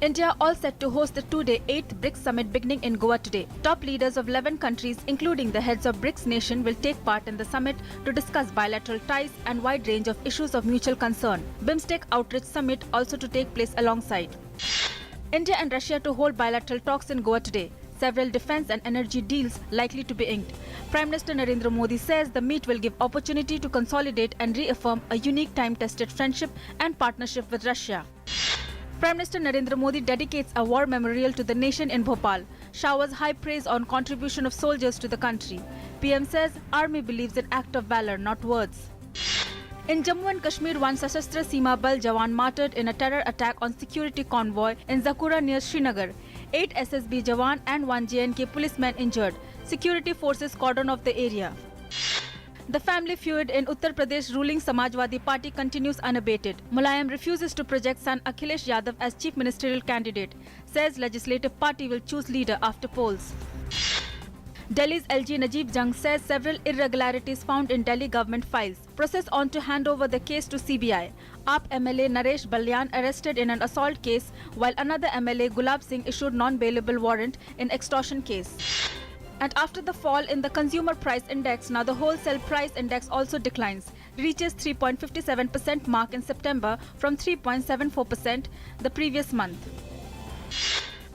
India all set to host the two-day 8th BRICS summit beginning in Goa today. Top leaders of 11 countries, including the heads of BRICS nation, will take part in the summit to discuss bilateral ties and wide range of issues of mutual concern. BIMSTEC Outreach Summit also to take place alongside. India and Russia to hold bilateral talks in Goa today. Several defence and energy deals likely to be inked. Prime Minister Narendra Modi says the meet will give opportunity to consolidate and reaffirm a unique time-tested friendship and partnership with Russia. Prime Minister Narendra Modi dedicates a war memorial to the nation in Bhopal, showers high praise on contribution of soldiers to the country. PM says army believes in act of valor, not words. In Jammu and Kashmir, one Sashastra Seema Bal Jawan martyred in a terror attack on security convoy in Zakura near Srinagar. 8 SSB Jawan and 1 JNK policeman injured. Security forces cordon off the area. The family feud in Uttar Pradesh ruling Samajwadi Party continues unabated. Mulayam refuses to project son Akhilesh Yadav as chief ministerial candidate. Says legislative party will choose leader after polls. Delhi's LG Najib Jung says several irregularities found in Delhi government files. Process on to hand over the case to CBI. AAP MLA Naresh Balyan arrested in an assault case, while another MLA Gulab Singh issued non-bailable warrant in extortion case. And after the fall in the consumer price index, now the wholesale price index also declines, reaches 3.57% mark in September from 3.74% the previous month.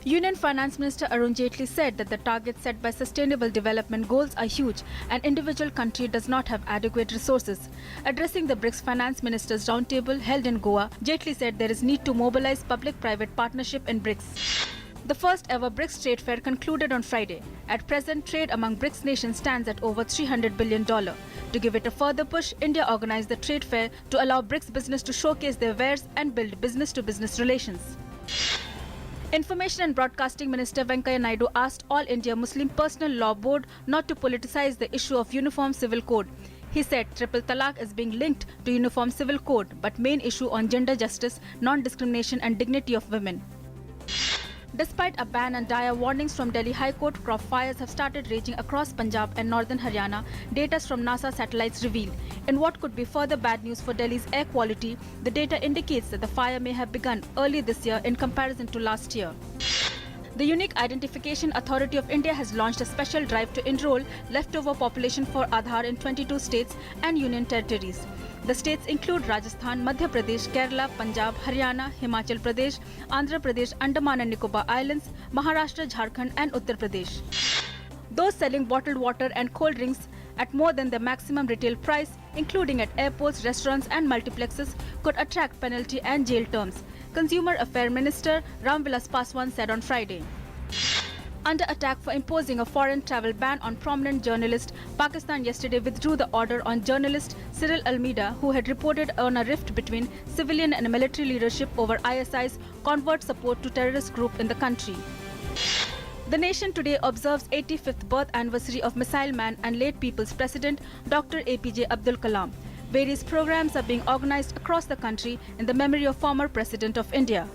Union Finance Minister Arun Jaitley said that the targets set by Sustainable Development Goals are huge and individual country does not have adequate resources. Addressing the BRICS Finance Ministers Roundtable held in Goa, Jaitley said there is need to mobilize public-private partnership in BRICS. The first ever BRICS trade fair concluded on Friday. At present, trade among BRICS nations stands at over $300 billion. To give it a further push, India organized the trade fair to allow BRICS business to showcase their wares and build business-to-business relations. Information and Broadcasting Minister Venkaiah Naidu asked All India Muslim Personal Law Board not to politicize the issue of Uniform Civil Code. He said triple talaq is being linked to Uniform Civil Code, but main issue on gender justice, non-discrimination and dignity of women. Despite a ban and dire warnings from Delhi High Court, crop fires have started raging across Punjab and northern Haryana, data from NASA satellites reveal. In what could be further bad news for Delhi's air quality, the data indicates that the fire may have begun early this year in comparison to last year. The Unique Identification Authority of India has launched a special drive to enroll leftover population for Aadhaar in 22 states and union territories. The states include Rajasthan, Madhya Pradesh, Kerala, Punjab, Haryana, Himachal Pradesh, Andhra Pradesh, Andaman and Nicobar Islands, Maharashtra, Jharkhand and Uttar Pradesh. Those selling bottled water and cold drinks at more than the maximum retail price, including at airports, restaurants and multiplexes, could attract penalty and jail terms, Consumer Affairs Minister Ramvilas Paswan said on Friday. Under attack for imposing a foreign travel ban on prominent journalist, Pakistan yesterday withdrew the order on journalist Cyril Almeida, who had reported on a rift between civilian and military leadership over ISI's covert support to terrorist group in the country. The nation today observes 85th birth anniversary of Missile Man and late People's President Dr. APJ Abdul Kalam. Various programs are being organized across the country in the memory of former President of India.